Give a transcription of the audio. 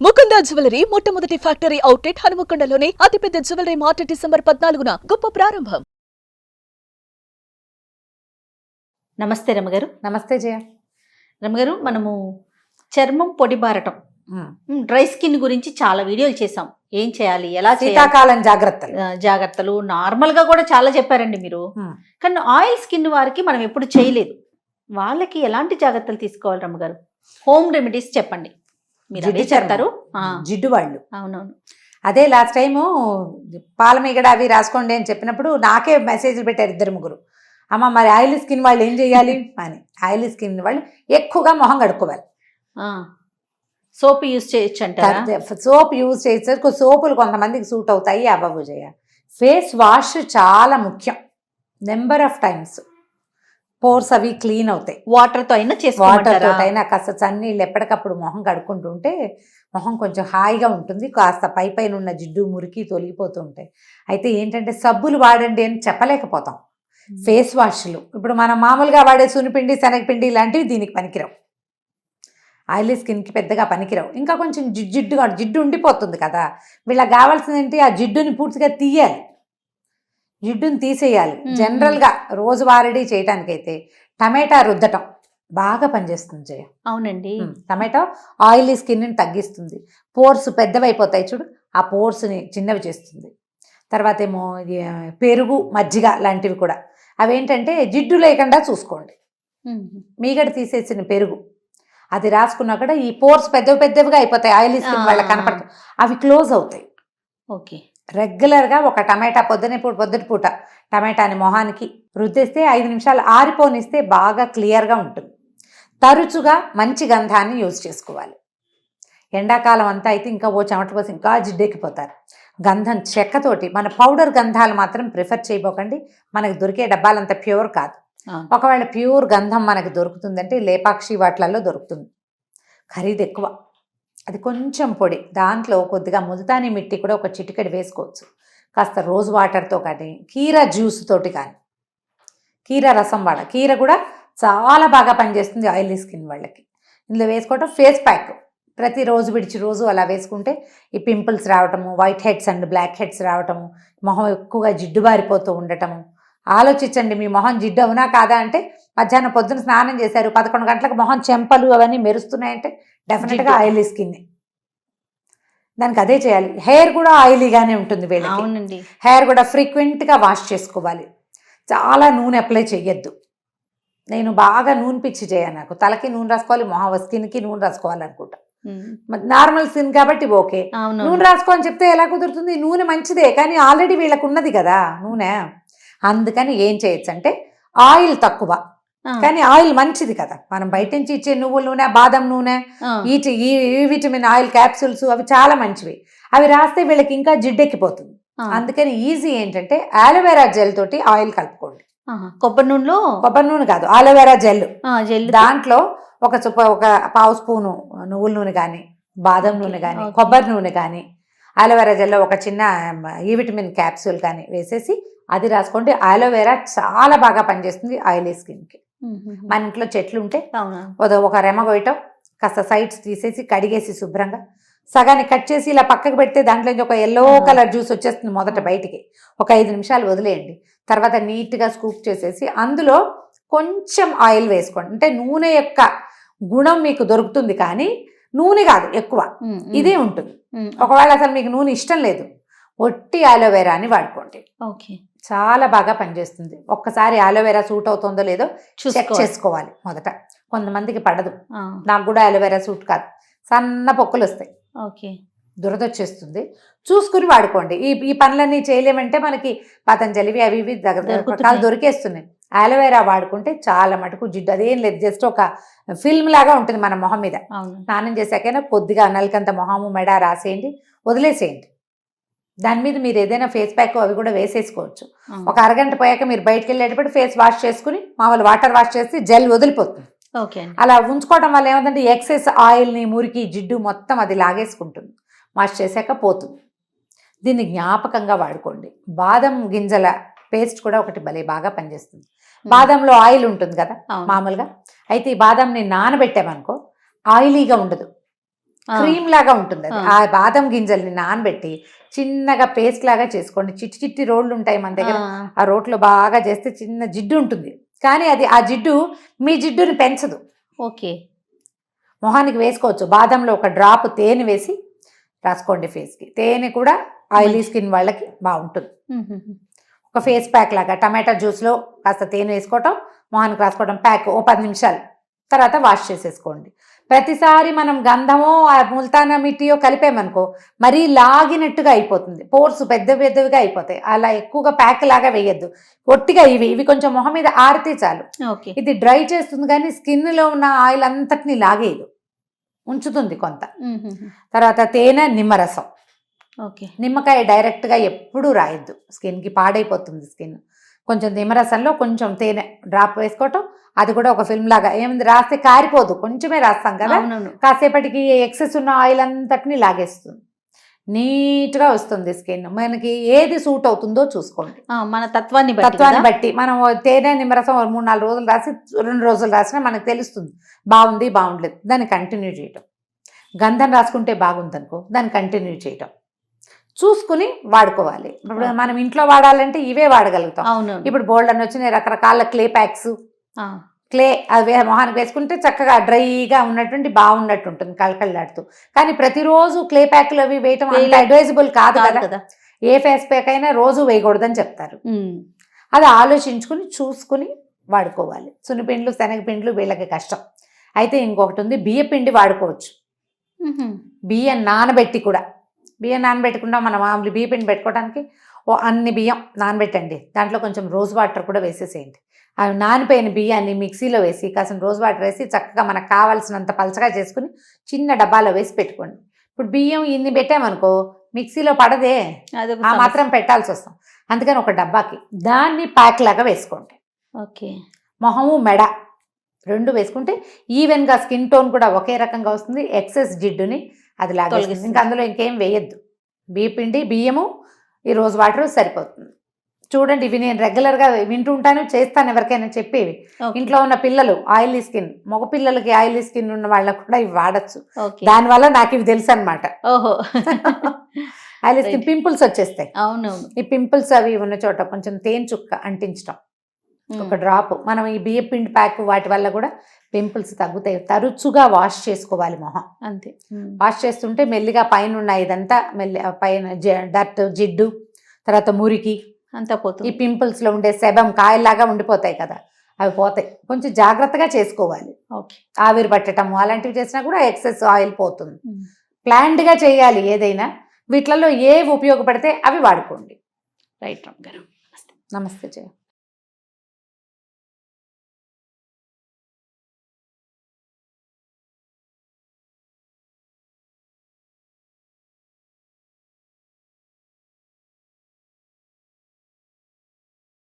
Mukunda jewellery మొట్టమొదటి factory outlet హనుమకొండలోనే అతిపెద్ద jewellery mart December 14న గొప్ప ప్రారంభం. నమస్తే రమగారు. నమస్తే జయ. రమగారు, మనము చర్మం పొడిబారటం, డ్రై స్కిన్ గురించి చాలా వీడియోలు చేసాం. ఏం చేయాలి, ఎలా శీతాకాలం జాగ్రత్తలు నార్మల్ గా కూడా చాలా చెప్పారండి మీరు. కానీ ఆయిల్ స్కిన్ వారికి మనం ఎప్పుడు చేయలేదు. వాళ్ళకి ఎలాంటి జాగ్రత్తలు తీసుకోవాలి రమగారు? హోమ్ రెమెడీస్ చెప్పండి. మీరు అదే చెప్తారు. జిడ్డు వాళ్ళు. అవునవును. అదే లాస్ట్ టైము పాలమీగడ అవి రాసుకోండి అని చెప్పినప్పుడు నాకే మెసేజ్లు పెట్టారు 2-3. అమ్మ మరి ఆయిల్ స్కిన్ వాళ్ళు ఏం చేయాలి అని. ఆయిల్ స్కిన్ వాళ్ళు ఎక్కువగా మొహం కడుక్కోవాలి. సోప్ యూజ్ చేయొచ్చు అంటారా? సోప్ యూజ్ చేయొచ్చు. సోపులు కొంతమందికి సూట్ అవుతాయి, అవ్వవు జయ. ఫేస్ వాష్ చాలా ముఖ్యం. నెంబర్ ఆఫ్ టైమ్స్ పోర్స్ అవి క్లీన్ అవుతాయి. వాటర్తో అయినా కాస్త చన్నీళ్ళు ఎప్పటికప్పుడు మొహం కడుక్కుంటుంటే మొహం కొంచెం హాయిగా ఉంటుంది. కాస్త పైన ఉన్న జిడ్డు మురికి తొలగిపోతూ ఉంటాయి. అయితే ఏంటంటే సబ్బులు వాడండి అని చెప్పలేకపోతాం. ఫేస్ వాష్లు ఇప్పుడు మనం మామూలుగా వాడే సునిపిండి, శనగపిండి ఇలాంటివి దీనికి పనికిరావు. ఆయిలీ స్కిన్కి పెద్దగా పనికిరావు. ఇంకా కొంచెం జిడ్డు ఉండిపోతుంది కదా. వీళ్ళకి కావాల్సింది ఏంటి, ఆ జిడ్డుని పూర్తిగా తీయాలి, జిడ్డుని తీసేయాలి. జనరల్గా రోజు వారడీ చేయడానికైతే టమాటా రుద్దటం బాగా పనిచేస్తుంది జయ. అవునండి. టమాటో ఆయిలీ స్కిన్ని తగ్గిస్తుంది. పోర్స్ పెద్దవైపోతాయి చూడు, ఆ పోర్స్ని చిన్నవి చేస్తుంది. తర్వాత ఏమో పెరుగు, మజ్జిగ లాంటివి కూడా. అవేంటంటే జిడ్డు లేకుండా చూసుకోండి. మీగడ తీసేసిన పెరుగు అది రాసుకున్నా కూడా ఈ పోర్స్ పెద్దవిగా అయిపోతాయి. ఆయిలీ స్కిన్ వాళ్ళకి కనపడతాయి, అవి క్లోజ్ అవుతాయి. ఓకే. రెగ్యులర్గా ఒక టమాటా పొద్దుటి పూట టమాటాని మొహానికి రుద్దేస్తే 5 నిమిషాలు ఆరిపోనిస్తే బాగా క్లియర్గా ఉంటుంది. తరచుగా మంచి గంధాన్ని యూజ్ చేసుకోవాలి. ఎండాకాలం అంతా అయితే ఇంకా చెమట పోసి ఇంకా జిడ్డెక్కిపోతారు. గంధం చెక్కతోటి, మన పౌడర్ గంధాలు మాత్రం ప్రిఫర్ చేయబోకండి. మనకు దొరికే డబ్బాలంత ప్యూర్ కాదు. ఒకవేళ ప్యూర్ గంధం మనకు దొరుకుతుందంటే లేపాక్షి వాటిలలో దొరుకుతుంది. ఖరీదు ఎక్కువ. అది కొంచెం పొడి, దాంట్లో కొద్దిగా ముల్తానీ మిట్టి కూడా ఒక చిటికెడు వేసుకోవచ్చు. కాస్త రోజ్ వాటర్తో కానీ, కీరా జ్యూస్ తోటి కానీ, కీరా రసం కీర కూడా చాలా బాగా పనిచేస్తుంది ఆయిలీ స్కిన్ వాళ్ళకి. ఇందులో వేసుకోవటం ఫేస్ ప్యాక్ ప్రతిరోజు విడిచి రోజు అలా వేసుకుంటే ఈ పింపుల్స్ రావటము, white heads and black heads రావటము, మొహం ఎక్కువగా జిడ్డు బారిపోతూ ఉండటము. ఆలోచించండి, మీ మొహం జిడ్డు అవునా కాదా అంటే మధ్యాహ్నం పొద్దున స్నానం చేశారు, 11 గంటలకు మొహం చెంపలు అవన్నీ మెరుస్తున్నాయంటే డెఫినెట్గా ఆయిలీ స్కిన్. దానికి అదే చేయాలి. హెయిర్ కూడా ఆయిలీగానే ఉంటుంది వీళ్ళకి. హెయిర్ కూడా ఫ్రీక్వెంట్గా వాష్ చేసుకోవాలి. చాలా నూనె అప్లై చేయొద్దు. నేను బాగా నూనె పిచ్చి చేయను. నాకు తలకి నూనె రాసుకోవాలి, మొహం స్కిన్కి నూనె రాసుకోవాలనుకుంటా. నార్మల్ స్కిన్ కాబట్టి ఓకే. నూనె రాసుకోని చెప్తే ఎలా కుదురుతుంది? నూనె మంచిదే, కానీ ఆల్రెడీ వీళ్ళకు ఉన్నది కదా నూనె. అందుకని ఏం చేయొచ్చు అంటే ఆయిల్ తక్కువ, కానీ ఆయిల్ మంచిది కదా. మనం బయట నుంచి ఇచ్చే నువ్వుల నూనె, బాదం నూనె, ఈ విటమిన్ ఆయిల్ క్యాప్సూల్స్ అవి చాలా మంచివి. అవి రాస్తే వీళ్ళకి ఇంకా జిడ్డెక్కిపోతుంది. అందుకని ఈజీ ఏంటంటే ఆలోవెరా జెల్ తోటి ఆయిల్ కలుపుకోండి. కొబ్బరి నూనె కాదు, ఆలోవెరా జెల్. దాంట్లో ఒక పావు స్పూను నువ్వుల నూనె కానీ, బాదం నూనె కానీ, కొబ్బరి నూనె కానీ, ఆలోవెరా జెల్లో ఒక చిన్న ఈ విటమిన్ క్యాప్సూల్ కానీ వేసేసి అది రాసుకోండి. ఆలోవెరా చాలా బాగా పనిచేస్తుంది ఆయిలీ స్కిన్కి. మన ఇంట్లో చెట్లు ఉంటే ఒక రెమ్మ కొయ్యటం, కాస్త సైడ్స్ తీసేసి కడిగేసి శుభ్రంగా సగాన్ని కట్ చేసి ఇలా పక్కకు పెడితే దాంట్లో ఒక ఎల్లో కలర్ జ్యూస్ వచ్చేస్తుంది మొదట బయటికి. ఒక 5 నిమిషాలు వదిలేయండి. తర్వాత నీట్గా స్కూప్ చేసేసి అందులో కొంచెం ఆయిల్ వేసుకోండి. అంటే నూనె యొక్క గుణం మీకు దొరుకుతుంది, కానీ నూనె కాదు ఎక్కువ, ఇదే ఉంటుంది. ఒకవేళ అసలు మీకు నూనె ఇష్టం లేదు, ఒట్టి ఆలోవెరాని వాడుకోండి. ఓకే, చాలా బాగా పనిచేస్తుంది. ఒక్కసారి ఆలోవెరా సూట్ అవుతుందో లేదో చెక్ చేసుకోవాలి మొదట. కొంతమందికి పడదు. నాకు కూడా ఆలోవెరా సూట్ కాదు, సన్న పొక్కులు వస్తాయి, ఓకే, దురదొచ్చేస్తుంది. చూసుకుని వాడుకోండి. ఈ పనులన్నీ చేయలేమంటే మనకి పతంజలివి అవి ఇవి రకాలు దొరికేస్తున్నాయి. ఆలోవెరా వాడుకుంటే చాలా మటుకు జిడ్డు అదేం లేదు, జస్ట్ ఒక ఫిల్మ్ లాగా ఉంటుంది మన మొహం మీద. స్నానం చేశాకైనా కొద్దిగా నలికంత మొహము మెడ రాసేయండి, వదిలేసేయండి. దాని మీద మీరు ఏదైనా ఫేస్ ప్యాక్ అవి కూడా వేసేసుకోవచ్చు. ఒక అరగంట పోయాక మీరు బయటకు వెళ్ళేటప్పుడు ఫేస్ వాష్ చేసుకుని మామూలు వాటర్ వాష్ చేసి జెల్ వదిలిపోతుంది. అలా ఉంచుకోవడం వల్ల ఏమంటే ఎక్సెస్ ఆయిల్ని, మురికి, జిడ్డు మొత్తం అది లాగేసుకుంటుంది. వాష్ చేశాక పోతుంది. దీన్ని జ్ఞాపకంగా వాడుకోండి. బాదం గింజల పేస్ట్ కూడా ఒకటి భలే బాగా పనిచేస్తుంది. బాదంలో ఆయిల్ ఉంటుంది కదా మామూలుగా. అయితే ఈ బాదంని నానబెట్టామనుకో ఆయిలీగా ఉండదు, క్రీమ్ లాగా ఉంటుంది అది. ఆ బాదం గింజల్ని నానబెట్టి చిన్నగా పేస్ట్ లాగా చేసుకోండి. చిట్టి చిట్టి రోళ్ళు ఉంటాయి మన దగ్గర, ఆ రోట్లో బాగా చేస్తే చిన్న జిడ్డు ఉంటుంది. కానీ అది ఆ జిడ్డు మీ జిడ్డుని పెంచదు. ఓకే. మొహానికి వేసుకోవచ్చు. బాదంలో ఒక డ్రాప్ తేనె వేసి రాసుకోండి ఫేస్కి. తేనె కూడా ఆయిలీ స్కిన్ వాళ్ళకి బాగుంటుంది. ఒక ఫేస్ ప్యాక్ లాగా టమాటా జ్యూస్లో కాస్త తేనె వేసుకోవటం, మొహానికి రాసుకోవడం, ప్యాక్ ఓ 10 నిమిషాలు, తర్వాత వాష్ చేసేసుకోండి. ప్రతిసారి మనం గంధమో ఆ ముల్తానా మిట్టియో కలిపామనుకో మరీ లాగినట్టుగా అయిపోతుంది, పోర్స్ పెద్ద పెద్దవిగా అయిపోతాయి. అలా ఎక్కువగా ప్యాక్ లాగా వేయద్దు. ఒట్టిగా ఇవి కొంచెం మొహం మీద ఆరితే చాలు. ఇది డ్రై చేస్తుంది కానీ స్కిన్లో ఉన్న ఆయిల్ అంతటిని లాగేయదు, ఉంచుతుంది కొంత. తర్వాత తేనె, నిమ్మరసం. నిమ్మకాయ డైరెక్ట్గా ఎప్పుడూ రాయొద్దు, స్కిన్కి పాడైపోతుంది స్కిన్. కొంచెం నిమ్మరసంలో కొంచెం తేనె డ్రాప్ వేసుకోవటం, అది కూడా ఒక ఫిల్మ్ లాగా. ఏముంది, రాస్తే కారిపోదు, కొంచెమే రాస్తాం కదా, కాసేపటికి ఎక్సెస్ ఉన్న ఆయిల్ అంతటిని లాగేస్తుంది, నీట్గా వస్తుంది స్కిన్. మనకి ఏది సూట్ అవుతుందో చూసుకోండి, మన తత్వాన్ని బట్టి. మనం తేనె నిమ్మరసం 3-4 రోజులు రాసి 2 రోజులు రాసినా మనకు తెలుస్తుంది బాగుంది బాగుండలేదు, దాన్ని కంటిన్యూ చేయటం. గంధం రాసుకుంటే బాగుందనుకో దాన్ని కంటిన్యూ చేయటం, చూసుకుని వాడుకోవాలి. ఇప్పుడు మనం ఇంట్లో వాడాలంటే ఇవే వాడగలుగుతాం. ఇప్పుడు బోల్డ్ అని వచ్చినాయి రకరకాల క్లే ప్యాక్స్. క్లే అది మొహానికి వేసుకుంటే చక్కగా డ్రైగా ఉన్నటువంటి బాగున్నట్టు ఉంటుంది, కళకళలాడుతూ. కానీ ప్రతిరోజు క్లే ప్యాక్లు అవి వేయటం అంత అడ్వైజబుల్ కాదు కదా. ఏ ఫేస్ ప్యాక్ అయినా రోజు వేయకూడదని చెప్తారు. అది ఆలోచించుకుని చూసుకుని వాడుకోవాలి. సున్నిపిండ్లు, శనగపిండ్లు వీళ్ళకి కష్టం. అయితే ఇంకొకటి ఉంది, బియ్యపిండి వాడుకోవచ్చు. బియ్యం నానబెట్టి కూడా, బియ్యం నానబెట్టకుండా మనం మామూలు బియ్యపిండి పెట్టుకోవడానికి అన్ని బియ్యం నానబెట్టండి, దాంట్లో కొంచెం రోజ్ వాటర్ కూడా వేసేసేయండి. అవి నానిపోయిన బియ్యాన్ని మిక్సీలో వేసి కాసిన రోజ్ వాటర్ వేసి చక్కగా మనకు కావాల్సినంత పలచగా చేసుకుని చిన్న డబ్బాలో వేసి పెట్టుకోండి. ఇప్పుడు బియ్యం ఇన్ని పెట్టామనుకో మిక్సీలో పడదే, ఆ మాత్రం పెట్టాల్సి వస్తాం. అందుకని ఒక డబ్బాకి దాన్ని ప్యాక్ లాగా వేసుకోండి. మొహము మెడ 2 వేసుకుంటే ఈవెన్గా స్కిన్ టోన్ కూడా ఒకే రకంగా వస్తుంది, ఎక్సెస్ జిడ్డుని అది లాగేస్తుంది. ఇంకా అందులో ఇంకేం వేయద్దు, బియ్యపిండి, బియ్యము, ఈ రోజ్ వాటర్ సరిపోతుంది. చూడండి, ఇవి నేను రెగ్యులర్గా వింటూ ఉంటాను, చేస్తాను ఎవరికైనా చెప్పేవి. ఇంట్లో ఉన్న పిల్లలు ఆయిలీ స్కిన్, మగ పిల్లలకి ఆయిలీ స్కిన్ ఉన్న వాళ్ళకు కూడా ఇవి వాడచ్చు. దానివల్ల నాకు ఇవి తెలుసు అనమాట. ఆయిలీ స్కిన్ పింపుల్స్ వచ్చేస్తాయి. ఈ పింపుల్స్ అవి ఉన్న చోట కొంచెం తేనె చుక్క అంటించడం, ఒక డ్రాప్. మనం ఈ బియ్య పిండి ప్యాక్ వాటి వల్ల కూడా పింపుల్స్ తగ్గుతాయి. తరచుగా వాష్ చేసుకోవాలి మొహం, అంతే. వాష్ చేస్తుంటే మెల్లిగా పైన ఉన్న ఇదంతా పైన డర్ట్, జిడ్డు, తర్వాత మురికి అంతా పోతుంది. ఈ పింపుల్స్ లో ఉండే సెబం కాయల్లాగా ఉండిపోతాయి కదా, అవి పోతాయి. కొంచెం జాగ్రత్తగా చేసుకోవాలి. ఆవిరి పట్టడం అలాంటివి చేసినా కూడా ఎక్సెస్ ఆయిల్ పోతుంది. ప్లాన్డ్గా చేయాలి ఏదైనా. వీటిలలో ఏవి ఉపయోగపడితే అవి వాడుకోండి. రైట్ రామ్ గారు, నమస్తే జయ.